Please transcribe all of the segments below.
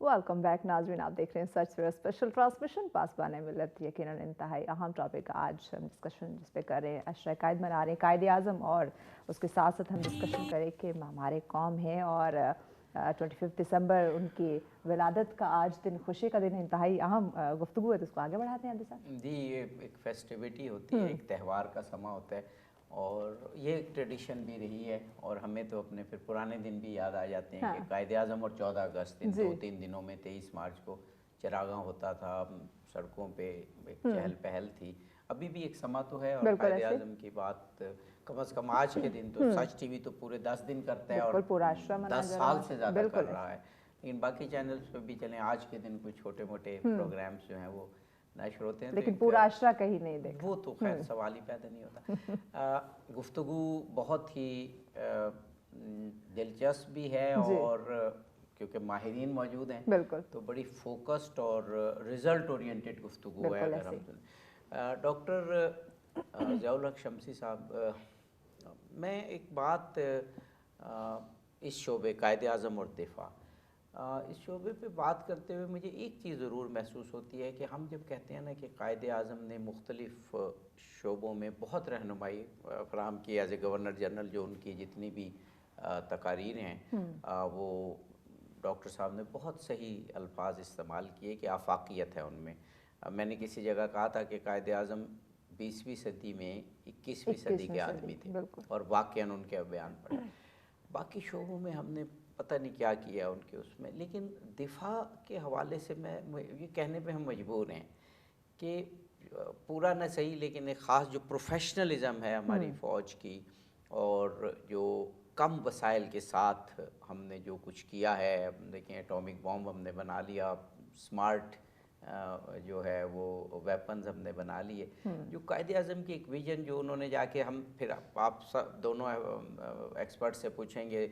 Welcome back नाज़रीन, आप देख रहे हैं सच सवेरा स्पेशल ट्रांसमिशन। पासबान मिलत यकीनन इंतहाई अहम टॉपिक आज हम डिस्कशन जिस पे कर रहे हैं, अशरा कायद मना रहे हैं कायद आज़म, और उसके साथ साथ हम डिस्कशन करें कि हमारे कौम है और 25 दिसंबर उनकी विलादत का आज दिन, खुशी का दिन है, इंतहाई अहम गुफ्तगू है, तो उसको आगे बढ़ाते हैं। जी, ये एक फेस्टिविटी होती है, एक त्यौहार का समा होता है और ये एक ट्रेडिशन भी रही है और हमें तो अपने फिर पुराने दिन भी याद आ जाते हैं कि कायद आज़म और 14 अगस्त इन 2-3 दिनों में 23 मार्च को चरागां होता था, सड़कों पे एक चहल पहल थी। अभी भी एक समा तो है और कायद आज़म की बात कम से कम आज के दिन तो सच टीवी तो पूरे 10 दिन करता है और 10 साल से ज़्यादा कर रहा है, लेकिन बाकी चैनल्स पे भी चलें आज के दिन कुछ छोटे मोटे प्रोग्राम्स जो हैं वो नशर होते हैं, लेकिन पूरा अशरा कहीं नहीं देखा, वो तो खैर सवाल ही पैदा नहीं होता। गुफ्तगू बहुत ही दिलचस्प भी है और क्योंकि माहिरीन मौजूद हैं तो बड़ी फोकस्ड और रिज़ल्ट ओरिएंटेड गुफ्तगू है। अगर हम डॉक्टर ज़ियाउल हक शम्सी साहब, मैं एक बात इस शोबे कायद आज़म और दिफा, इस शोबे पे बात करते हुए मुझे एक चीज़ ज़रूर महसूस होती है कि हम जब कहते हैं ना कि कायद आज़म ने मुख्तलिफ़ शोबों में बहुत रहनुमाई फ़राहम की एज़ ए गवर्नर जनरल, जो उनकी जितनी भी तकारीर हैं वो डॉक्टर साहब ने बहुत सही अल्फाज इस्तेमाल किए कि आफाकियत है उनमें। मैंने किसी जगह कहा था कि कायद आज़म 20वीं सदी में 21वीं सदी के आदमी थे और वाक़यान उनके बयान पढ़े। बाकी शोबों में हमने पता नहीं क्या किया उनके उसमें, लेकिन दिफा के हवाले से मैं ये कहने पे हम मजबूर हैं कि पूरा न सही लेकिन एक ख़ास जो प्रोफेशनलिज़म है हमारी फ़ौज की और जो कम वसाइल के साथ हमने जो कुछ किया है, देखें एटॉमिक बॉम्ब हमने बना लिया, स्मार्ट जो है वो वेपन्स हमने बना लिए, जो कायद आज़म की एक विजन जो उन्होंने जाके, हम फिर आप सब दोनों एक्सपर्ट से पूछेंगे,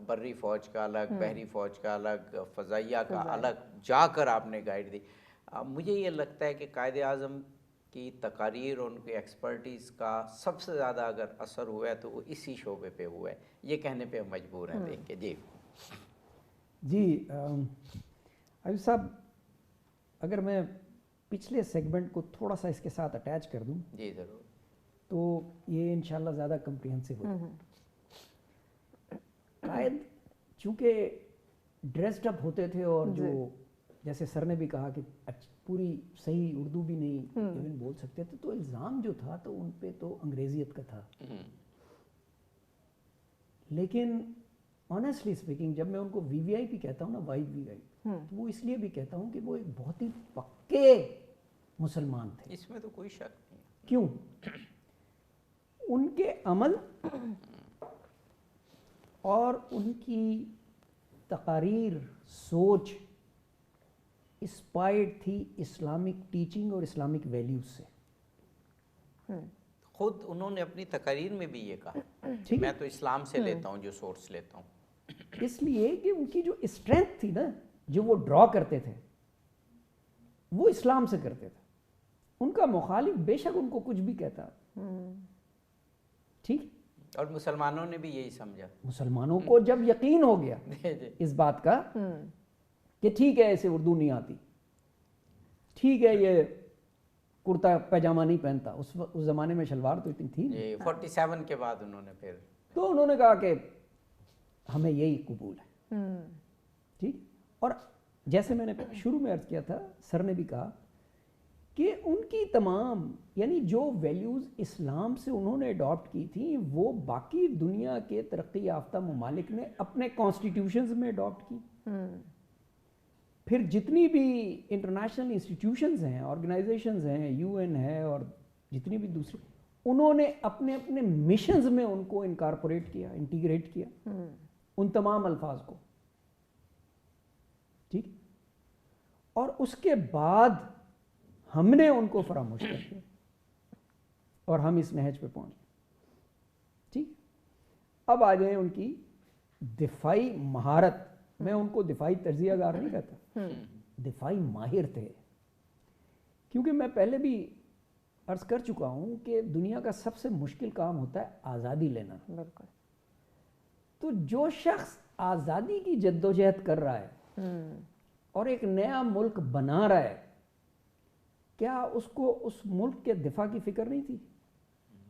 बर्री फ़ौज का अलग, बहरी फ़ौज का अलग, फ़ज़ाइया का अलग जाकर आपने गाइड दी। मुझे ये लगता है कि कायद आज़म की तकारीर और उनकी एक्सपर्टीज़ का सबसे ज़्यादा अगर असर हुआ है तो वो इसी शोबे पे हुआ है, ये कहने पे हम मजबूर हैं देख के। जी आयुब साहब, अगर मैं पिछले सेगमेंट को थोड़ा सा इसके साथ अटैच कर दूं जी ज़रूर, तो ये इंशाल्लाह ज़्यादा कम्प्रिहेंसिव हो। कायद चूँकि ड्रेस्ड अप होते थे और जो जैसे सर ने भी कहा कि पूरी सही उर्दू भी नहीं इवन बोल सकते थे, तो इल्ज़ाम जो था तो उन पे तो अंग्रेज़ियत का था। लेकिन ऑनेस्टली स्पीकिंग, जब मैं उनको वीवीआईपी कहता हूँ ना, वाइड वीवीआईपी, तो वो इसलिए भी कहता हूँ कि वो एक बहुत ही पक्के मुसलमान थे, इसमें तो कोई शक नहीं। क्यों? उनके अमल और उनकी तकारीर, सोच इंस्पायर्ड थी इस्लामिक टीचिंग और इस्लामिक वैल्यूज से। खुद उन्होंने अपनी तकारीर में भी ये कहा कि मैं तो इस्लाम से लेता हूँ जो सोर्स लेता हूँ, इसलिए कि उनकी जो स्ट्रेंथ थी ना, जो वो ड्रॉ करते थे, वो इस्लाम से करते थे। उनका मुखालिफ बेशक उनको कुछ भी कहता, ठीक, और मुसलमानों ने भी यही समझा। मुसलमानों को जब यकीन हो गया इस बात का कि ठीक है इसे उर्दू नहीं आती, ठीक है ये कुर्ता पैजामा नहीं पहनता, उस ज़माने में शलवार तो इतनी थी नहीं, 47 के बाद उन्होंने फिर तो उन्होंने कहा कि हमें यही कबूल है, ठीक। और जैसे मैंने शुरू में अर्ज़ किया था, सर ने भी कहा कि उनकी तमाम यानी जो वैल्यूज़ इस्लाम से उन्होंने अडॉप्ट की थी वो बाकी दुनिया के तरक्की याफ्ता ममालिक ने अपने कॉन्स्टिट्यूशंस में अडॉप्ट की। फिर जितनी भी इंटरनेशनल इंस्टीट्यूशंस हैं, ऑर्गेनाइजेशंस हैं, यूएन है और जितनी भी दूसरी, उन्होंने अपने अपने मिशंस में उनको इनकॉर्पोरेट किया, इंटीग्रेट किया उन तमाम अल्फाज को, ठीक। और उसके बाद हमने उनको फरामोश कर दिया और हम इस नहज पे पहुंचे, ठीक। अब आ जाए उनकी दिफाई महारत। मैं उनको दिफाई तर्जियागार नहीं कहता, दिफाई माहिर थे, क्योंकि मैं पहले भी अर्ज कर चुका हूं कि दुनिया का सबसे मुश्किल काम होता है आज़ादी लेना। तो जो शख्स आज़ादी की जद्दोजहद कर रहा है اور ایک نیا ملک بنا رہا ہے, کیا اس کو اس ملک کے دفاع کی فکر نہیں تھی؟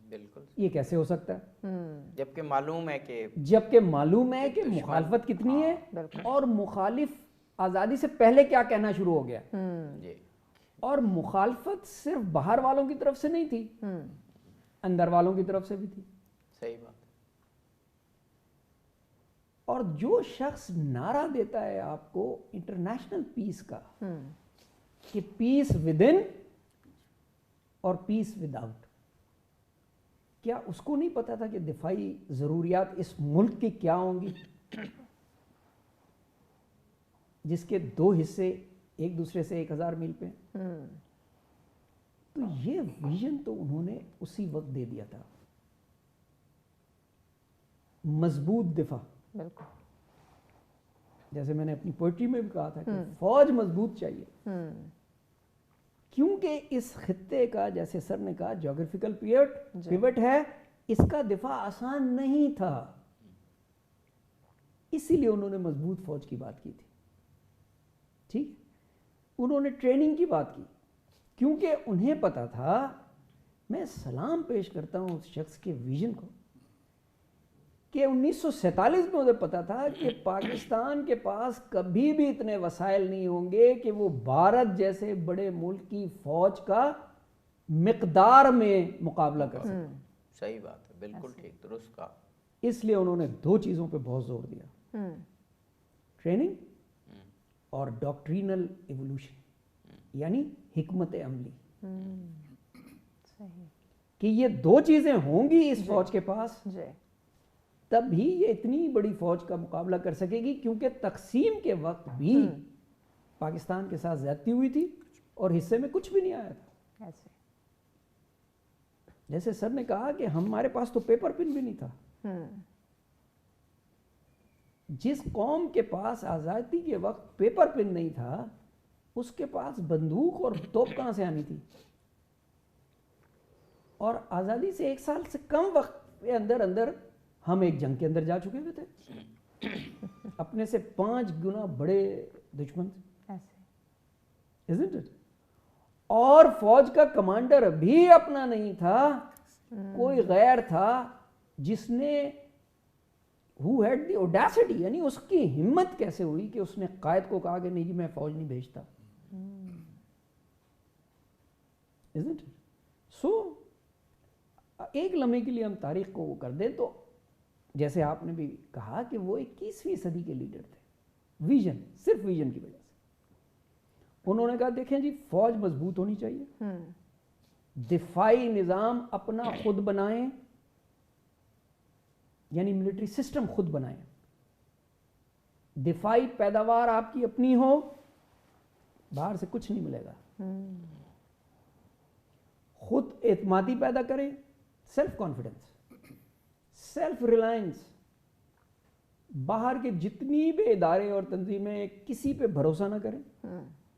بالکل. یہ کیسے ہو سکتا ہے جبکہ معلوم ہے کہ مخالفت کتنی ہے, اور مخالف آزادی سے پہلے کیا کہنا شروع ہو گیا, اور مخالفت صرف باہر والوں کی طرف سے نہیں تھی, اندر والوں کی طرف سے بھی تھی. صحیح بات. اور جو شخص نعرہ دیتا ہے آپ کو انٹرنیشنل پیس کا, کہ پیس ود ان اور پیس ود آؤٹ, کیا اس کو نہیں پتا تھا کہ دفاعی ضروریات اس ملک کی کیا ہوں گی, جس کے 2 حصے ایک دوسرے سے 1000 میل پہ ہیں؟ تو یہ ویژن تو انہوں نے اسی وقت دے دیا تھا. مضبوط دفاع, بالکل جیسے میں نے اپنی پوئٹری میں بھی کہا تھا کہ فوج مضبوط چاہیے, کیونکہ اس خطے کا, جیسے سر نے کہا, جیوگرافیکل پیوٹ ہے, اس کا دفاع آسان نہیں تھا, اسی لیے انہوں نے مضبوط فوج کی بات کی تھی. ٹھیک, انہوں نے ٹریننگ کی بات کی, کیونکہ انہیں پتا تھا, میں سلام پیش کرتا ہوں اس شخص کے ویژن کو, کہ 1947 میں انہیں پتا تھا کہ پاکستان کے پاس کبھی بھی اتنے وسائل نہیں ہوں گے کہ وہ بھارت جیسے بڑے ملک کی فوج کا مقدار میں مقابلہ کر سکے. صحیح بات ہے, بالکل ٹھیک, درست کہا. اس لیے انہوں نے 2 چیزوں پہ بہت زور دیا, ٹریننگ اور ڈاکٹرینل ایوولوشن, یعنی حکمت عملی, کہ یہ 2 چیزیں ہوں گی اس فوج کے پاس, تب ہی یہ اتنی بڑی فوج کا مقابلہ کر سکے گی, کیونکہ تقسیم کے وقت بھی پاکستان کے ساتھ زیادتی ہوئی تھی اور حصے میں کچھ بھی نہیں آیا تھا. جیسے سر نے کہا کہ ہمارے پاس تو پیپر پن بھی نہیں تھا. جس قوم کے پاس آزادی کے وقت پیپر پن نہیں تھا, اس کے پاس بندوق اور توپ کہاں سے آنی تھی؟ اور آزادی سے 1 سال سے کم وقت کے اندر ہم ایک جنگ کے اندر جا چکے ہوئے تھے, اپنے سے 5 گنا بڑے دشمن سے, isn't it? اور فوج کا کمانڈر بھی اپنا نہیں تھا, کوئی غیر تھا, جس نے who had the audacity, یعنی اس کی ہمت کیسے ہوئی کہ اس نے قائد کو کہا کہ نہیں جی میں فوج نہیں بھیجتا. isn't it? So ایک لمحے کے لیے ہم تاریخ کو وہ کر دیں تو جیسے آپ نے بھی کہا کہ وہ 21ویں صدی کے لیڈر تھے, ویژن, صرف ویژن کی وجہ سے انہوں نے کہا دیکھیں جی فوج مضبوط ہونی چاہیے, دفاعی نظام اپنا خود بنائیں, یعنی ملٹری سسٹم خود بنائیں, دفاعی پیداوار آپ کی اپنی ہو, باہر سے کچھ نہیں ملے گا, خود اعتمادی پیدا کریں, سیلف کانفیڈنس, سیلف ریلائنس, باہر کے جتنی بھی ادارے اور تنظیمیں کسی پہ بھروسہ نہ کریں.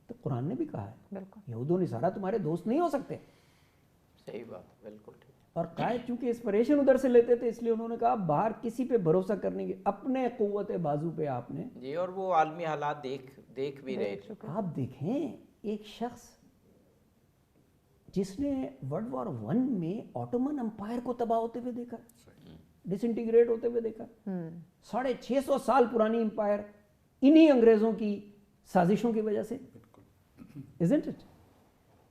تو قرآن نے بھی کہا ہے یہود و نصارہ تمہارے دوست نہیں ہو سکتے. صحیح بات, بالکل ٹھیک. اور قائد چونکہ انسپریشن ادھر سے لیتے تھے, اس لیے انہوں نے کہا باہر کسی پہ بھروسہ کرنے کی, اپنے قوت بازو پہ آپ نے. جی, اور وہ عالمی حالات دیکھ بھی رہے. آپ دیکھیں ایک شخص جس نے ورلڈ وار 1 میں آٹومن امپائر کو تباہ ہوتے ہوئے دیکھا, ڈس انٹیگریٹ ہوتے ہوئے دیکھا, 650 سال پرانی امپائر انہی انگریزوں کی سازشوں کی وجہ سے, isn't it?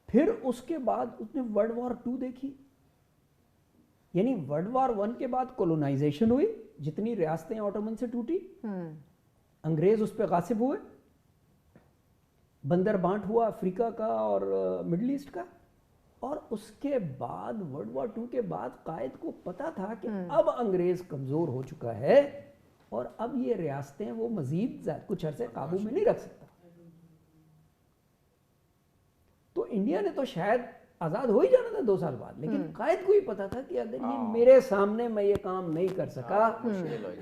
پھر اس کے بعد اس نے ورلڈ وار 2 دیکھی, یعنی ورلڈ وار 1 کے بعد کولونائزیشن ہوئی, جتنی ریاستیں آٹومن سے ٹوٹی, انگریز اس پہ غاصب ہوئے, بندر بانٹ ہوا افریقہ کا اور مڈل ایسٹ کا, اور اس کے بعد ورلڈ وار 2 کے بعد قائد کو پتا تھا کہ اب انگریز کمزور ہو چکا ہے اور اب یہ ریاستیں وہ مزید کچھ عرصے قابو میں نہیں رکھ سکتا. تو انڈیا نے تو شاید आज़ाद हो ही जाना था 2 साल बाद, लेकिन कायद को ही पता था कि अगर ये मेरे सामने मैं ये काम नहीं कर सका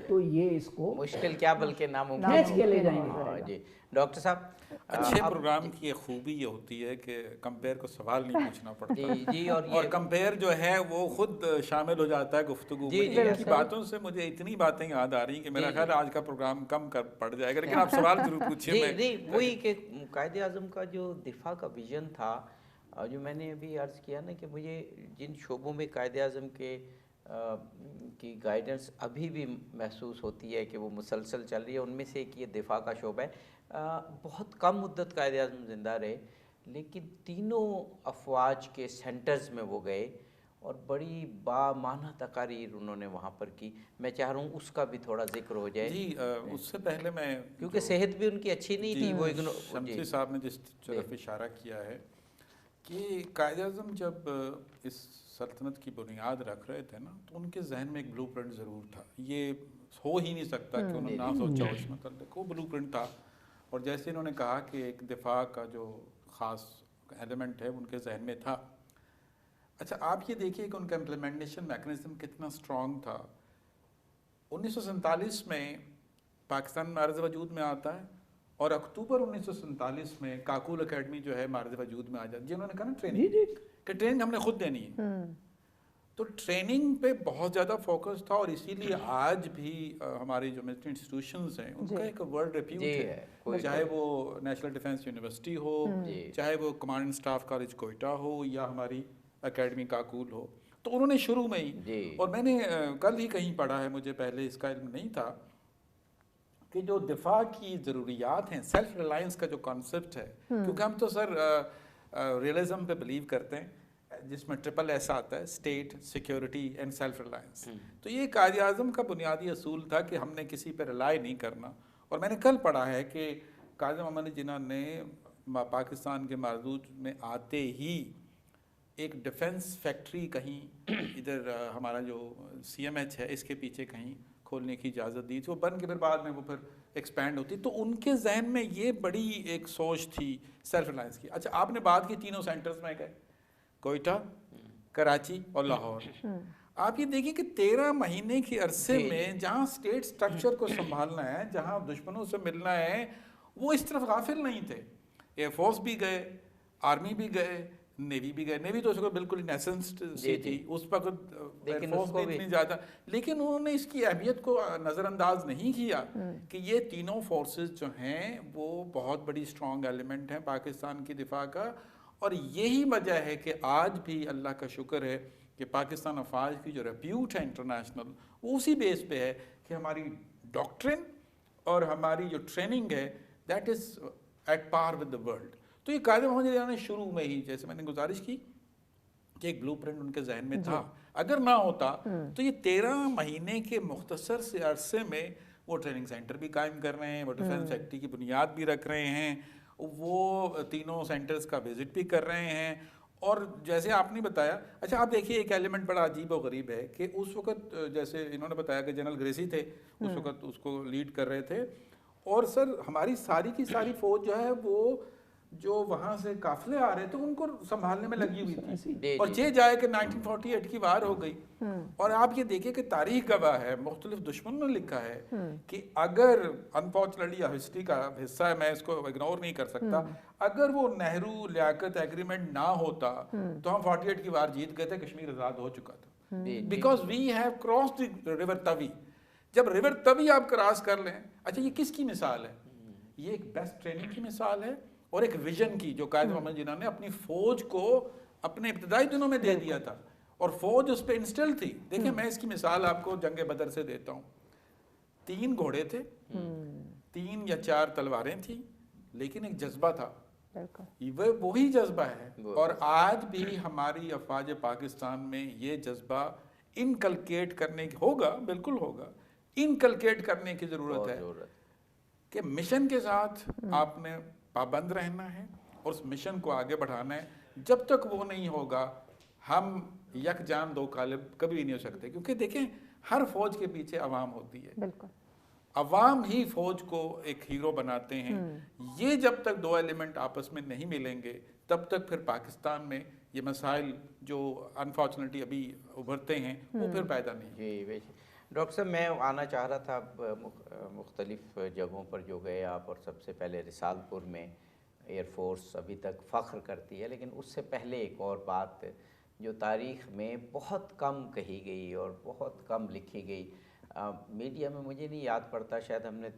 तो ये इसको मुश्किल क्या बल्कि नामुमकिन खींच के ले जाएंगे। जी डॉक्टर साहब, अच्छे प्रोग्राम की एक खूबी ये होती है कि कंपेयर को सवाल नहीं पूछना पड़ता। जी और कंपेयर जो है वो खुद शामिल हो जाता है गुफ्तगू में। इनकी बातों से मुझे इतनी बातें याद आ रही कि मेरा ख्याल आज का प्रोग्राम कम कर पड़ जाएगा, लेकिन आप सवाल जरूर पूछिए। नहीं, वही कि कायदे आज़म का जो दिफा का विजन था, जो मैंने अभी अर्ज़ किया ना कि मुझे जिन शोबों में कायदे आज़म के की गाइडेंस अभी भी महसूस होती है कि वो मुसलसल चल रही है, उनमें से एक ये दिफा का शोबा है। बहुत कम मुद्दत कायदे आज़म ज़िंदा रहे, लेकिन तीनों अफवाज के सेंटर्स में वो गए और बड़ी बामाना तकारीर उन्होंने वहाँ पर की। मैं चाह रहा हूँ उसका भी थोड़ा जिक्र हो जाए। जी उससे पहले मैं, क्योंकि सेहत भी उनकी अच्छी नहीं थी, वो शम्सी साहब ने जिस तरफ इशारा किया है कि कायदे आज़म जब इस सल्तनत की बुनियाद रख रहे थे ना, तो उनके जहन में एक ब्लूप्रिंट ज़रूर था। ये हो ही नहीं सकता कि उन्होंने ना सोचा उस मतलब वो ब्लूप्रिंट था। और जैसे इन्होंने कहा कि एक दिफा का जो ख़ास एलिमेंट है उनके जहन में था। अच्छा, आप ये देखिए कि उनका इम्प्लीमेंटेशन मैकेनिज़्म कितना स्ट्रॉन्ग था। 1947 में पाकिस्तान मार्ज़ वजूद में आता है और अक्टूबर 1947 में काकुल एकेडमी जो है मार्ज़ वजूद में आ जाती है। जिन्होंने कहा ना ट्रेनिंग हमने खुद देनी है, तो ट्रेनिंग पे बहुत ज़्यादा फोकस था। और इसीलिए आज भी हमारी जो मिलिट्री इंस्टीट्यूशंस हैं उनका एक वर्ल्ड रिप्यूट है, चाहे वो नेशनल डिफेंस यूनिवर्सिटी हो, चाहे वो कमांड स्टाफ कॉलेज कोयटा हो, या हमारी एकेडमी काकुल हो। तो उन्होंने शुरू में ही, और मैंने कल ही कहीं पढ़ा है, मुझे पहले इसका इल्म नहीं था, कि जो दिफा की ज़रूरियात हैं, सेल्फ रिलायंस का जो कॉन्सेप्ट है, क्योंकि हम तो सर रियलिज्म पे बिलीव करते हैं जिसमें ट्रिपल एस आता है, state, security and self reliance. तो ये कायदे आज़म का बुनियादी असूल था कि हमने किसी पर रिलाई नहीं करना। और मैंने कल पढ़ा है कि काज़ी मोहम्मद जिन्ना ने पाकिस्तान के मारदूज में आते ही एक डिफेंस फैक्ट्री कहीं इधर हमारा जो CMH है इसके पीछे कहीं खोलने की इजाज़त दी थी। वो बन के फिर बाद में वो फिर एक्सपैंड होती। तो उनके जहन में ये बड़ी एक सोच थी सेल्फ रिलायंस की। अच्छा, आपने बात की तीनों सेंटर्स में गए, कोयटा, कराची और लाहौर। आप ये देखिए कि 13 महीने के अरसे में जहाँ स्टेट स्ट्रक्चर को संभालना है, जहाँ दुश्मनों से मिलना है, वो इस तरफ गाफिल नहीं थे। एयरफोर्स भी गए, आर्मी भी गए, नेवी भी गए। नेवी तो उसको बिल्कुल नेसेंस्ड सी थी उस वक्त, एयरफोर्स भी इतनी ज़्यादा, लेकिन उन्होंने इसकी अहमियत को नज़रअंदाज नहीं किया कि ये तीनों फोर्सेस जो हैं वो बहुत बड़ी स्ट्रॉन्ग एलिमेंट हैं पाकिस्तान की दिफा का। और यही वजह है कि आज भी अल्लाह का शुक्र है कि पाकिस्तान अफवाज की जो रेप्यूट है इंटरनेशनल, वो उसी बेस पे है कि हमारी डॉक्ट्रिन और हमारी जो ट्रेनिंग है that is at par with the world. तो ये कायदे मोहम्मद जिन्ना ने शुरू में ही, जैसे मैंने गुजारिश की कि एक ब्लूप्रिंट उनके जहन में था, अगर ना होता तो ये 13 महीने के मुख्तसर से अरसे में वो ट्रेनिंग सेंटर भी कायम कर रहे हैं, वो डिफेंस फैक्ट्री की बुनियाद भी रख रहे हैं, वो तीनों सेंटर्स का विजिट भी कर रहे हैं। और जैसे आपने बताया, अच्छा आप देखिए एक एलिमेंट बड़ा अजीब और गरीब है कि उस वक्त जैसे इन्होंने बताया कि जनरल ग्रेसी थे उस वक्त उसको लीड कर रहे थे। और सर हमारी सारी की सारी फौज जो है वो जो वहाँ से काफिले आ रहे थे उनको संभालने में लगी हुई थी। और ये जाए कि 1948 की वार हो गई। और आप ये देखिए कि तारीख गवाह है, मुख्तलिफ दुश्मनों ने लिखा है कि अगर अनफॉर्चुनेटली हिस्ट्री का हिस्सा है, मैं इसको इग्नोर नहीं कर सकता, अगर वो नेहरू लियाकत एग्रीमेंट ना होता तो हम 48 की वार जीत गए थे, कश्मीर आज़ाद हो चुका था। Because we have cross the river Tawi. जब रिवर तवी आप क्रॉस कर लें, अच्छा ये किसकी मिसाल है? ये एक बेस्ट ट्रेनिंग की मिसाल है और एक विजन की जो कायद मोहम्मद जिन्ना ने अपनी फौज को अपने इब्तदाई दिनों में दे दिया था और फौज उस पर इंस्टिल थी। देखिए मैं इसकी मिसाल आपको जंग बदर से देता हूँ। 3 घोड़े थे, 3 या 4 तलवारें थी, लेकिन एक जज्बा था, वही जज्बा है। और आज भी हमारी अफवाज पाकिस्तान में ये जज्बा इनकलकेट करने की होगा, बिल्कुल होगा, इनकलकेट करने की ज़रूरत है कि मिशन के साथ आपने पाबंद रहना है और उस मिशन को आगे बढ़ाना है। जब तक वो नहीं होगा हम यक जान दो कालिब कभी नहीं हो सकते। क्योंकि देखें हर फौज के पीछे अवाम होती है, बिल्कुल अवाम ही फौज को एक हीरो बनाते हैं। ये जब तक 2 एलिमेंट आपस में नहीं मिलेंगे तब तक फिर पाकिस्तान में ये मसाइल जो अनफॉर्चुनेटली अभी उभरते हैं वो फिर पैदा नहीं। जी डॉक्टर साहब, मैं आना चाह रहा था, आप मुख्तलिफ़ जगहों पर जो गए आप, और सबसे पहले रिसालपुर में एयरफोर्स अभी तक फ़ख्र करती है, लेकिन उससे पहले एक और बात जो तारीख़ में बहुत कम कही गई और बहुत कम लिखी गई, मीडिया में मुझे नहीं याद पड़ता, शायद हमने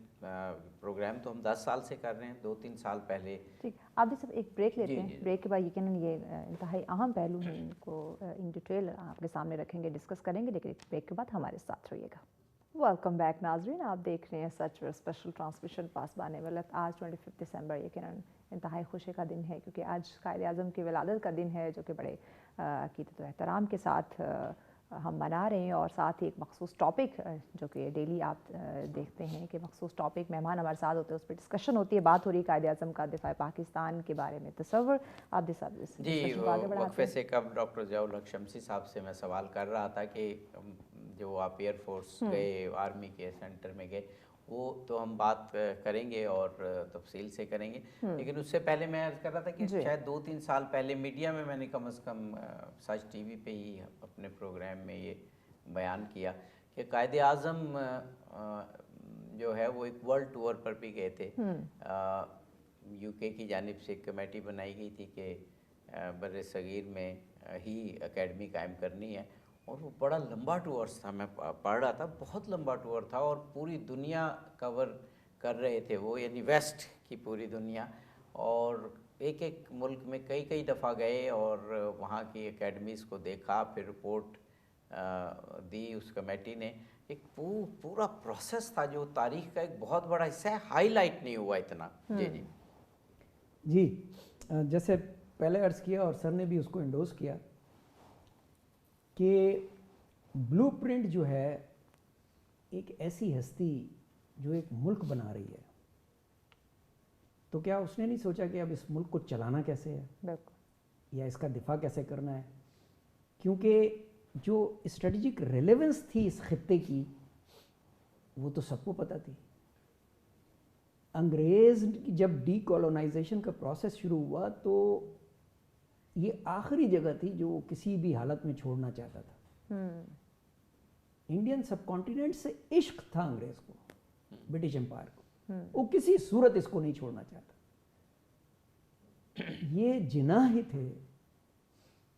प्रोग्राम तो हम 10 साल से कर रहे हैं, 2-3 साल पहले। ठीक, आप भी सब एक ब्रेक लेते हैं। ब्रेक के बाद यकीनन ये इंतहाई अहम पहलू हैं, इनको इन डिटेल आपके सामने रखेंगे, डिस्कस करेंगे, लेकिन ब्रेक के बाद हमारे साथ रहिएगा। वेलकम बैक नाज़रीन, आप देख रहे हैं सच पर स्पेशल ट्रांसमिशन पासबान वलत। आज 25 दिसंबर यकीनन इंतहाई खुशी का दिन है, क्योंकि आज कायद आज़म की विलादत का दिन है, जो कि बड़े अक़ीदत व एहतराम के साथ हम मना रहे हैं। और साथ ही एक मखसूस टॉपिक जो कि डेली आप देखते हैं कि मखसूस टॉपिक मेहमान हमारे साथ होते हैं, उस पर डिस्कशन होती है, बात हो रही है कायद आज़म का दिफा पाकिस्तान के बारे में तसव्वुर। आप जी वक्फे से कब डॉक्टर ज़ियाउल हक शम्सी साहब से मैं सवाल कर रहा था कि जो आप एयरफोर्स गए, आर्मी के सेंटर में गए, वो तो हम बात करेंगे और तफसील से करेंगे, लेकिन उससे पहले मैं अर्ज़ कर रहा था कि शायद 2-3 साल पहले मीडिया में मैंने कम से कम सच टीवी पे ही अपने प्रोग्राम में ये बयान किया कि कायद आज़म जो है वो एक वर्ल्ड टूर पर भी गए थे। यूके की जानिब से एक कमेटी बनाई गई थी कि बर्रे सगीर में ही एकेडमी कायम करनी है, और वो बड़ा लंबा टूर था, मैं पढ़ रहा था, बहुत लंबा टूर था, और पूरी दुनिया कवर कर रहे थे वो, यानी वेस्ट की पूरी दुनिया, और एक एक मुल्क में कई कई दफ़ा गए और वहाँ की एकेडमीज़ को देखा, फिर रिपोर्ट दी उस कमेटी ने। एक पूरा प्रोसेस था जो तारीख़ का एक बहुत बड़ा हिस्सा है, हाईलाइट नहीं हुआ इतना। जी जैसे पहले अर्ज़ किया और सर ने भी उसको इंडोर्स किया कि ब्लूप्रिंट जो है एक ऐसी हस्ती जो एक मुल्क बना रही है, तो क्या उसने नहीं सोचा कि अब इस मुल्क को चलाना कैसे है या इसका दिफा कैसे करना है? क्योंकि जो स्ट्रेटजिक रेलेवेंस थी इस खित्ते की वो तो सबको पता थी। अंग्रेज़ जब डीकोलोनाइजेशन का प्रोसेस शुरू हुआ तो ये आखिरी जगह थी जो किसी भी हालत में छोड़ना चाहता था। इंडियन सबकॉन्टिनेंट से इश्क था अंग्रेज को, ब्रिटिश एम्पायर को, वो किसी सूरत इसको नहीं छोड़ना चाहता। ये जिनाह ही थे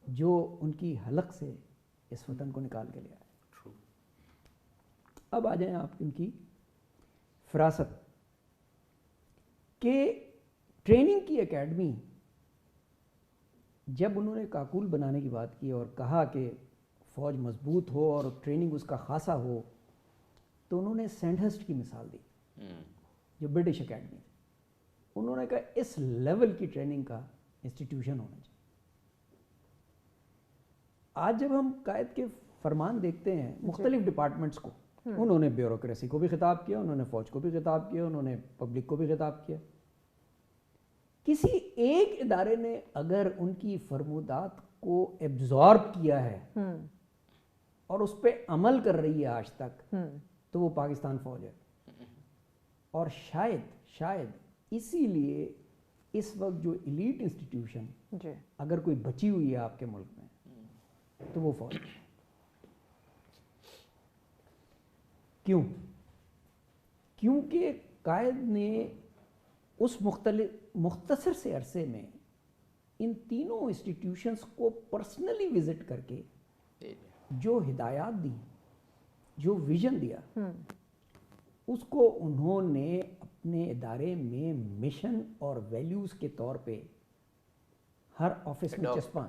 जो उनकी हलक से इस वतन को निकाल के ले आए। अब आ जाएं आप इनकी फरासत के ट्रेनिंग की एकेडमी। जब उन्होंने काकूल बनाने की बात की और कहा कि फ़ौज मजबूत हो और ट्रेनिंग उसका खासा हो, तो उन्होंने सैंडहर्स्ट की मिसाल दी, जो ब्रिटिश एकेडमी थी। उन्होंने कहा इस लेवल की ट्रेनिंग का इंस्टीट्यूशन होना चाहिए। आज जब हम कायद के फरमान देखते हैं मुख्तलिफ डिपार्टमेंट्स को, उन्होंने ब्यूरोक्रेसी को भी खिताब किया, उन्होंने फ़ौज को भी खिताब किया, उन्होंने पब्लिक को भी खिताब किया। किसी एक इदारे ने अगर उनकी फरमूदात को एब्जॉर्ब किया है और उस पर अमल कर रही है आज तक, तो वो पाकिस्तान फौज है। और शायद इसीलिए इस वक्त जो एलीट इंस्टीट्यूशन अगर कोई बची हुई है आपके मुल्क में तो वो फौज है। क्यों? क्योंकि कायद ने उस मुख्तसर से अरसे में इन तीनों इंस्टीट्यूशंस को पर्सनली विजिट करके जो हिदायत दी, जो विजन दिया, उसको उन्होंने अपने इदारे में मिशन और वैल्यूज़ के तौर पे हर ऑफिस में चस्पा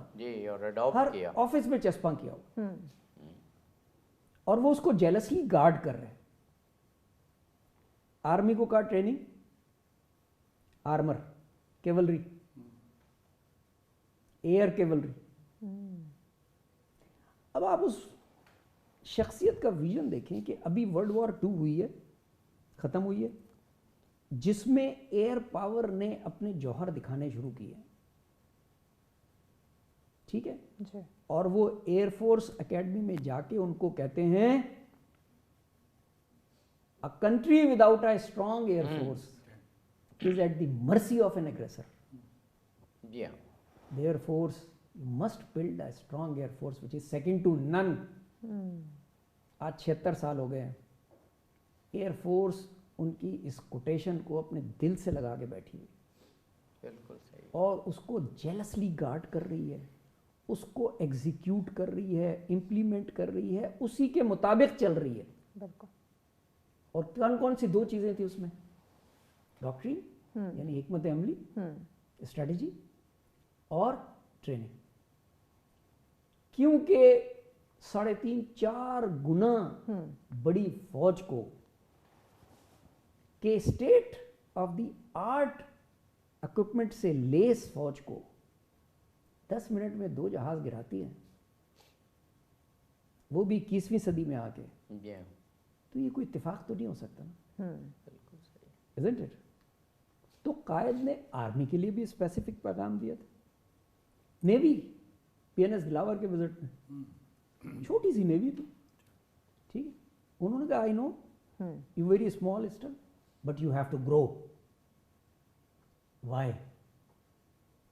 किया हुआ, और वो उसको जेलसली गार्ड कर रहे हैं। आर्मी को का training, armour, cavalry, air cavalry. अब आप उस शख्सियत का विजन देखें कि अभी वर्ल्ड वॉर 2 हुई है, ख़त्म हुई है, जिसमें एयर पावर ने अपने जौहर दिखाने शुरू किए, ठीक है जी। और वो एयरफोर्स एकेडमी में जाके उनको कहते हैं a country without a strong air force is at the mercy of an aggressor. Yeah. Their force You must build a strong air force which is second to none. आज 76 साल हो गए हैं, एयर फोर्स उनकी इस कोटेशन को अपने दिल से लगा के बैठी हुई, बिल्कुल सही, और उसको जेलसली गार्ड कर रही है, उसको एग्जीक्यूट कर रही है, इम्प्लीमेंट कर रही है, उसी के मुताबिक चल रही है। बिल्कुल। और कौन कौन सी 2 चीज़ें थी उसमें? डॉक्ट्रिन यानी हिकमत अमली, स्ट्रेटजी और ट्रेनिंग। क्योंकि 3.5-4 गुना बड़ी फौज को, के state of the art equipment से लेस फौज को 10 मिनट में 2 जहाज गिराती है, वो भी 21वीं सदी में आके, तो ये कोई इत्तेफाक तो नहीं हो सकता ना। बिल्कुल सही, isn't it? तो कायद ने आर्मी के लिए भी स्पेसिफिक पैगाम दिया था। नेवी, पीएनएस दिलावर के विजिट में, छोटी सी नेवी थी, ठीक है, उन्होंने कहा I know you very small still but you have to grow. Why?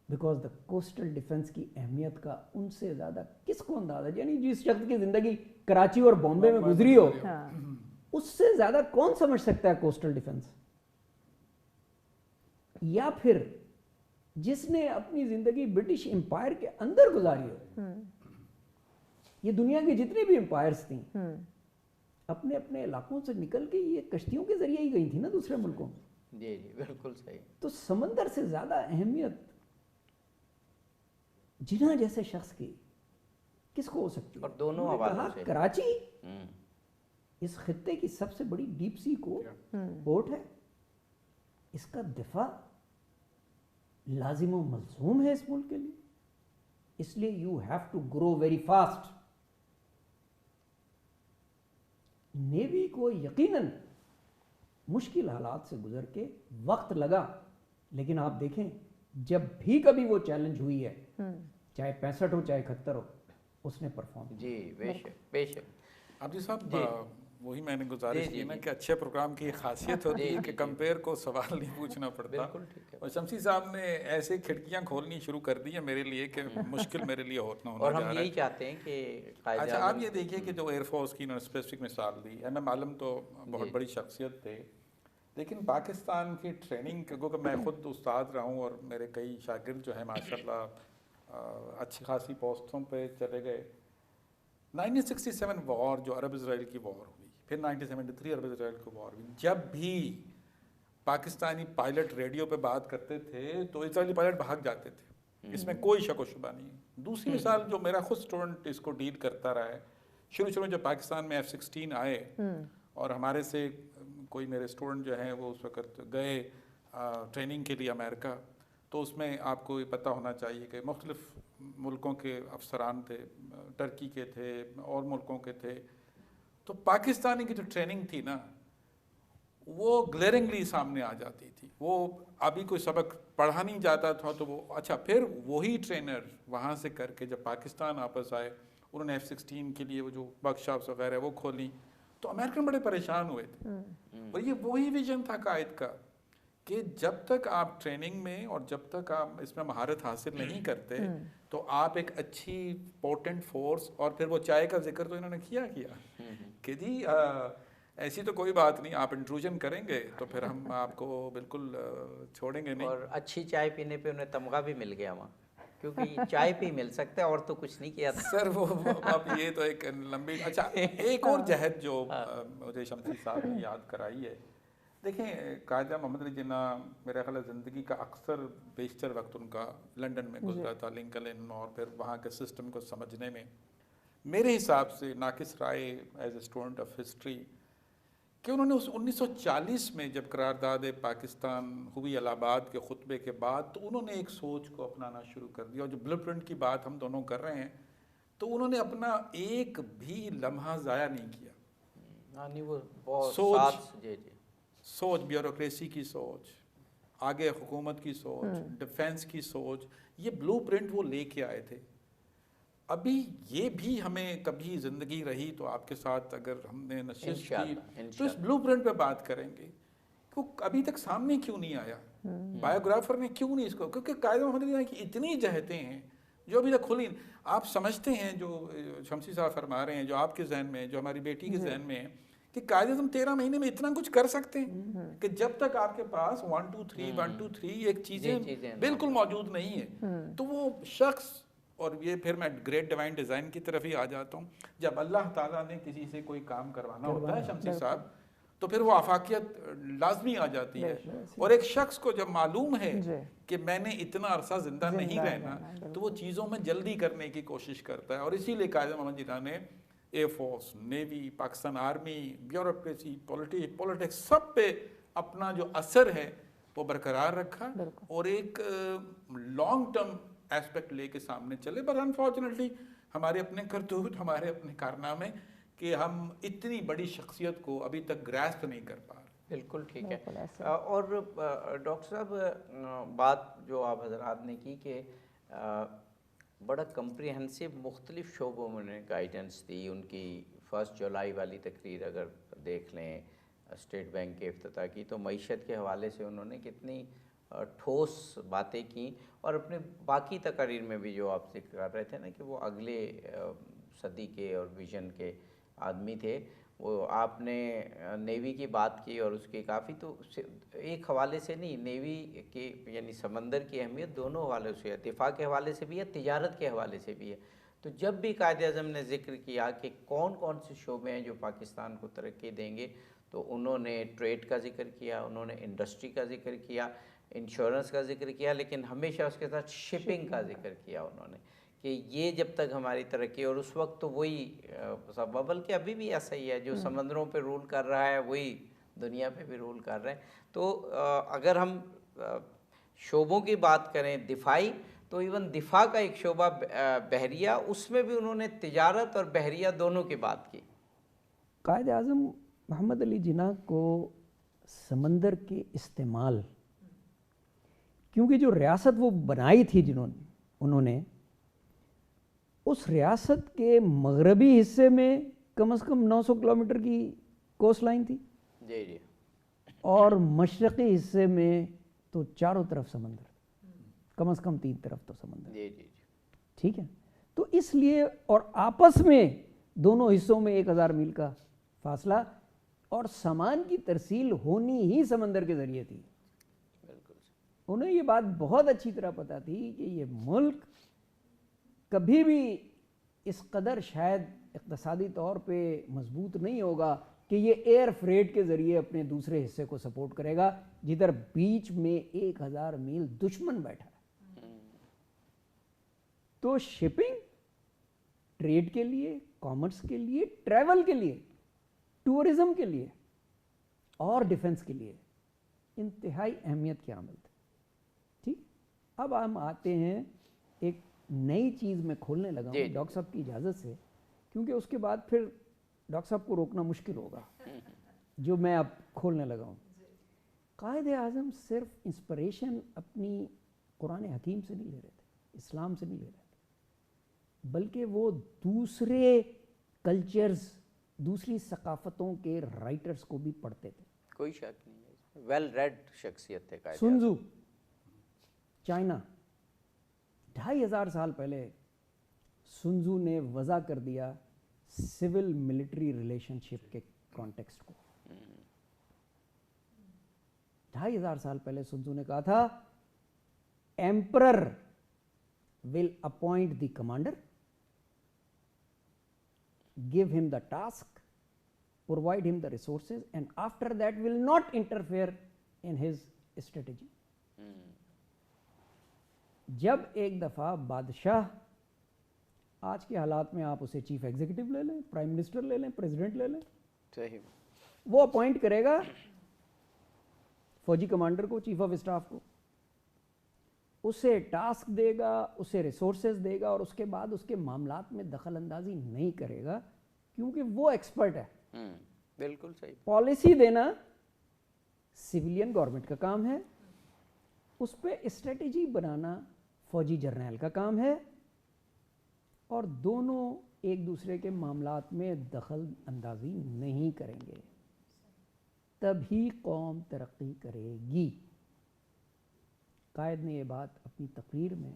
Because the coastal defence की अहमियत का उनसे ज्यादा किसको अंदाजा, यानी जिस शख्स की जिंदगी कराची और बॉम्बे में गुजरी हो, उससे ज्यादा कौन समझ सकता है कोस्टल डिफेंस? या फिर जिसने अपनी जिंदगी ब्रिटिश एम्पायर के अंदर गुजारी हो। ये दुनिया की जितनी भी एम्पायर्स थी अपने अपने इलाकों से निकल के ये कश्तियों के जरिए ही गई थी ना दूसरे मुल्कों में। जी जी बिल्कुल सही। तो समंदर से ज्यादा अहमियत जिन्ना जैसे शख्स की किसको हो सकती है? और दोनों हवालों से कराची इस खित्ते की सबसे बड़ी डीप सी को पोर्ट है, इसका दिफा लाजिम व मलजूम है इस मुल्क के लिए, इसलिए you have to grow very fast. Navy को यकीनन मुश्किल हालात से गुजर के वक्त लगा, लेकिन आप देखें जब भी कभी वो चैलेंज हुई है, चाहे 65 हो चाहे 71 हो, उसने परफॉर्म। जी बेशक बेशक। आप जी साहब वही मैंने गुजारिश की ना कि अच्छे प्रोग्राम की खासियत होती है कि कंपेयर को सवाल नहीं पूछना पड़ता। और शमसी साहब ने ऐसे खिड़कियां खोलनी शुरू कर दी है मेरे लिए कि मुश्किल मेरे लिए होना और हम यही चाहते हैं कि अच्छा आप ये देखिए कि जो एयरफोर्स की स्पेसिफिक मिसाल दी, एम आलम तो बहुत बड़ी शख्सियत थे, लेकिन पाकिस्तान की ट्रेनिंग क्योंकि मैं खुद उस्ताद रहा हूँ और मेरे कई शागिर्द जो है माशाल्लाह अच्छी खासी पोस्टों पे चले गए। 1967 वॉर जो अरब इसराइल की वॉर हुई, फिर 1973 अरब इसराइल की वॉर हुई, जब भी पाकिस्तानी पायलट रेडियो पे बात करते थे तो इसराइली पायलट भाग जाते थे, इसमें कोई शक व शुबा नहीं। दूसरी मिसाल जो मेरा खुद स्टूडेंट इसको डील करता रहा है, शुरू में जब पाकिस्तान में F-16 आए और हमारे से कोई मेरे स्टूडेंट जो हैं वो उस वक़्त गए ट्रेनिंग के लिए अमेरिका, तो उसमें आपको ये पता होना चाहिए कि मुख्तलिफ़ मुल्कों के अफसरान थे, टर्की के थे और मुल्कों के थे। तो पाकिस्तानी की जो ट्रेनिंग थी ना वो ग्लेरिंगली सामने आ जाती थी। वो अभी कोई सबक पढ़ा नहीं जाता था तो वो अच्छा, फिर वही ट्रेनर वहाँ से करके जब पाकिस्तान वापस आए उन्होंने F-16 के लिए वो जो वर्कशॉप्स वगैरह वो खोली, तो अमेरिकन बड़े परेशान हुए थे। और ये वही विजन था कायद का कि जब तक आप ट्रेनिंग में और जब तक आप इसमें महारत हासिल नहीं करते तो आप एक अच्छी पोटेंट फोर्स, और फिर वो चाय का जिक्र तो इन्होंने किया कि जी ऐसी तो कोई बात नहीं, आप इंट्रूजन करेंगे तो फिर हम आपको बिल्कुल छोड़ेंगे नहीं। और अच्छी चाय पीने पे उन्हें तमगा भी मिल गया वहाँ, क्योंकि चाय पे मिल सकता है और तो कुछ नहीं किया था सर। वो अब ये तो एक लंबी अच्छा एक और जहद जो मुझे शमसी साहब ने याद कराई है। देखें कायदा मोहम्मद अली जिन्ना मेरा ख्याल ज़िंदगी का अक्सर बेशतर वक्त उनका लंदन में गुजरा था, लिंकन और फिर वहाँ के सिस्टम को समझने में। मेरे हिसाब से नाकिस राय as a student of history कि उन्होंने उस 1940 में जब करारदाद पाकिस्तान हुई इलाहाबाद के खुतबे के बाद, तो उन्होंने एक सोच को अपनाना शुरू कर दिया। और जो ब्लूप्रिंट की बात हम दोनों कर रहे हैं तो उन्होंने अपना एक भी लम्हा ज़ाया नहीं किया। वो सोच ब्यूरोक्रेसी की सोच, आगे हुकूमत की सोच, डिफेंस की सोच, ये ब्लूप्रिंट वो लेके आए थे। अभी ये भी हमें कभी ज़िंदगी रही तो आपके साथ अगर हमने नशिश की तो इस ब्लूप्रिंट पे बात करेंगे कि अभी तक सामने क्यों नहीं आया, बायोग्राफर ने क्यों नहीं इसको, क्योंकि कायदा मोहम्मद अली की इतनी जहतें हैं جو ابھی تک کھلی. آپ سمجھتے ہیں جو شمسی صاحب فرما رہے ہیں, جو آپ کے ذہن میں, جو ہماری بیٹی کے ذہن میں ہے, کہ قائد اعظم 13 مہینے میں اتنا کچھ کر سکتے ہیں کہ جب تک آپ کے پاس 1 2 3 1 2 3 ایک چیزیں بالکل موجود نہیں ہیں, تو وہ شخص, اور یہ پھر میں گریٹ ڈیوائن ڈیزائن کی طرف ہی آ جاتا ہوں, جب اللہ تعالیٰ نے کسی سے کوئی کام کروانا ہوتا ہے شمسی صاحب, تو پھر وہ آفاقیت لازمی آ جاتی ہے. اور ایک شخص کو جب معلوم ہے کہ میں نے اتنا عرصہ زندہ نہیں رہنا, تو وہ چیزوں میں جلدی کرنے کی کوشش کرتا ہے. اور اسی لیے قائد محمد جناح نے air force, navy, Pakistan army, bureaucracy, politics, سب پہ اپنا جو اثر ہے وہ برقرار رکھا, اور ایک لانگ ٹرم ایسپیکٹ لے کے سامنے چلے. پر انفارچونیٹلی ہمارے اپنے کرتوت, ہمارے اپنے کارنامے, کہ ہم اتنی بڑی شخصیت کو ابھی تک گراسپ نہیں کر پا رہے. بالکل ٹھیک ہے. اور ڈاکٹر صاحب, بات جو آپ حضرات نے کی کہ بڑا کمپریہنسو مختلف شعبوں میں گائیڈنس دی. ان کی 1 جولائی والی تقریر اگر دیکھ لیں اسٹیٹ بینک کے افتتاح کی, تو معیشت کے حوالے سے انہوں نے کتنی ٹھوس باتیں کی. اور اپنے باقی تقاریر میں بھی جو آپ ذکر کر رہے تھے نا کہ وہ اگلے صدی کے اور ویژن کے آدمی تھے, وہ آپ نے نیوی کی بات کی, اور اس کی کافی, تو ایک حوالے سے نہیں, نیوی کی یعنی سمندر کی اہمیت دونوں حوالے سے ہے, دفاع کے حوالے سے بھی ہے, تجارت کے حوالے سے بھی ہے. تو جب بھی قائد اعظم نے ذکر کیا کہ کون کون سے شعبے ہیں جو پاکستان کو ترقی دیں گے, تو انہوں نے ٹریڈ کا ذکر کیا, انہوں نے انڈسٹری کا ذکر کیا, انشورنس کا ذکر کیا, لیکن ہمیشہ اس کے ساتھ شپنگ کا ذکر کیا انہوں نے, کہ یہ جب تک ہماری ترقی, اور اس وقت تو وہی بلکہ ابھی بھی ایسا ہی ہے, جو سمندروں پہ رول کر رہا ہے وہی دنیا پہ بھی رول کر رہا ہے. تو اگر ہم شعبوں کی بات کریں دفاعی, تو ایون دفاع کا ایک شعبہ بحریہ, اس میں بھی انہوں نے تجارت اور بحریہ دونوں کی بات کی. قائد اعظم محمد علی جناح کو سمندر کے استعمال, کیونکہ جو ریاست وہ بنائی تھی انہوں نے, اس ریاست کے مغربی حصے میں کم از کم 900 کلومیٹر کی کوسٹ لائن تھی, جی, اور مشرقی حصے میں تو چاروں طرف سمندر, کم از کم 3 طرف تو سمندر. جی, ٹھیک ہے. تو اس لیے, اور آپس میں دونوں حصوں میں 1000 میل کا فاصلہ, اور سامان کی ترسیل ہونی ہی سمندر کے ذریعے تھی. انہیں یہ بات بہت اچھی طرح پتہ تھی کہ یہ ملک کبھی بھی اس قدر شاید اقتصادی طور پہ مضبوط نہیں ہوگا کہ یہ ایئر فریٹ کے ذریعے اپنے دوسرے حصے کو سپورٹ کرے گا, جدھر بیچ میں 1000 میل دشمن بیٹھا ہے. تو شپنگ, ٹریڈ کے لیے, کامرس کے لیے, ٹریول کے لیے, ٹورزم کے لیے اور ڈیفنس کے لیے انتہائی اہمیت کے عامل تھے. ٹھیک. اب ہم آتے ہیں ایک نئی چیز میں کھولنے لگا ہوں ڈاکٹر صاحب کی اجازت سے, کیونکہ اس کے بعد پھر ڈاکٹر صاحب کو روکنا مشکل ہوگا, جو میں اب کھولنے لگا ہوں. قائد اعظم صرف انسپریشن اپنی قرآن حکیم سے نہیں لے رہے تھے, اسلام سے نہیں لے رہے تھے, بلکہ وہ دوسرے کلچرز, دوسری ثقافتوں کے رائٹرز کو بھی پڑھتے تھے. کوئی شک نہیں ہے, ویل ریڈ شخصیت تھے قائد سن تزو, چائنا, 2500 سال پہلے سن تزو نے وضع کر دیا سول ملٹری ریلیشن شپ کے کانٹیکسٹ کو. 2500 سال پہلے سن تزو نے کہا تھا, emperor will appoint the commander, give him the task, provide him the resources, and after that will not interfere in his strategy. جب ایک دفعہ بادشاہ, آج کے حالات میں آپ اسے چیف ایگزیکٹو لے لیں, پرائم منسٹر لے لیں, پریزیڈنٹ لے لیں, صحیح, وہ اپوائنٹ کرے گا فوجی کمانڈر کو, چیف آف اسٹاف کو, اسے ٹاسک دے گا, اسے ریسورسز دے گا, اور اس کے بعد اس کے معاملات میں دخل اندازی نہیں کرے گا, کیونکہ وہ ایکسپرٹ ہے. بالکل صحیح. پالیسی دینا سویلین گورنمنٹ کا کام ہے, اس پہ اسٹریٹجی بنانا فوجی جرنیل کا کام ہے, اور دونوں ایک دوسرے کے معاملات میں دخل اندازی نہیں کریں گے, تبھی قوم ترقی کرے گی. قائد نے یہ بات اپنی تقریر میں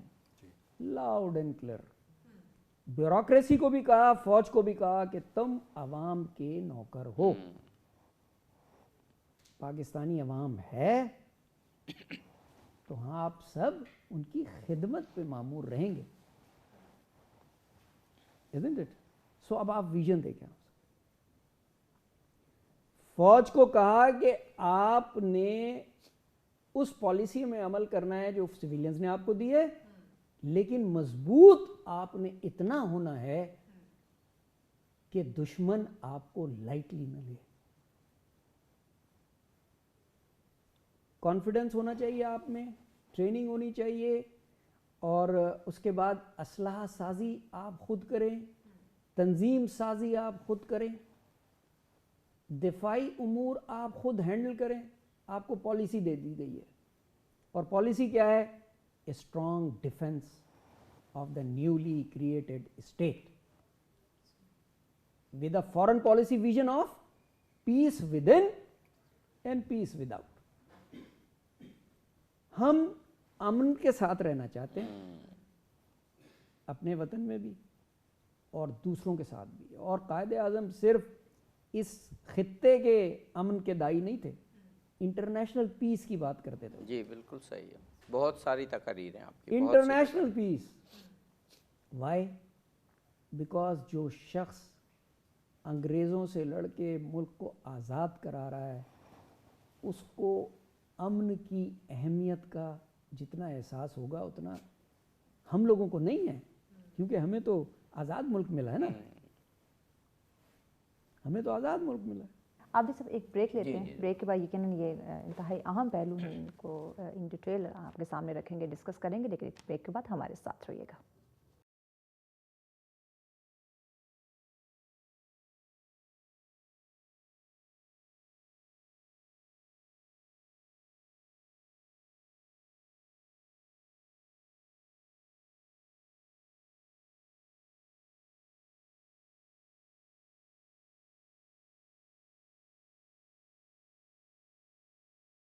लाउड एंड क्लियर, ब्यूरोक्रेसी को भी कहा, फौज को भी कहा कि तुम अवाम के नौकर हो। पाकिस्तानी अवाम है तो हाँ, आप सब उनकी खिदमत पे मामूर रहेंगे, isn't it? सो अब आप विजन देखें। फौज को कहा कि आपने उस पॉलिसी में अमल करना है जो सिविलियंस ने आपको दी है, लेकिन मजबूत आपने इतना होना है कि दुश्मन आपको लाइटली न ले। कॉन्फिडेंस होना चाहिए आप में, ट्रेनिंग होनी चाहिए, और उसके बाद असलहा साजी आप खुद करें, तंजीम साजी आप खुद करें, दिफाई उमूर आप खुद हैंडल करें। आपको पॉलिसी दे दी गई है, और पॉलिसी क्या है? A strong defence of the newly created state with a foreign policy vision of peace within and peace without. हम अमन के साथ रहना चाहते हैं, अपने वतन में भी और दूसरों के साथ भी। और कायदे आज़म सिर्फ इस खित्ते के अमन के दाई नहीं थे, इंटरनेशनल पीस की बात करते थे। जी बिल्कुल सही है, बहुत सारी तकरीरें आपकी। International piece, Y? बिकॉज जो शख्स अंग्रेज़ों से लड़ के मुल्क को आज़ाद करा रहा है, उसको अमन की अहमियत का जितना एहसास होगा उतना हम लोगों को नहीं है, क्योंकि हमें तो आज़ाद मुल्क मिला है ना, हमें तो आज़ाद मुल्क मिला है। आप भी सब एक ब्रेक लेते हैं, ब्रेक के बाद यकीनन ये इंतहाई अहम पहलू हैं, इनको इन डिटेल आपके सामने रखेंगे, डिस्कस करेंगे, लेकिन ब्रेक के बाद हमारे साथ रहिएगा।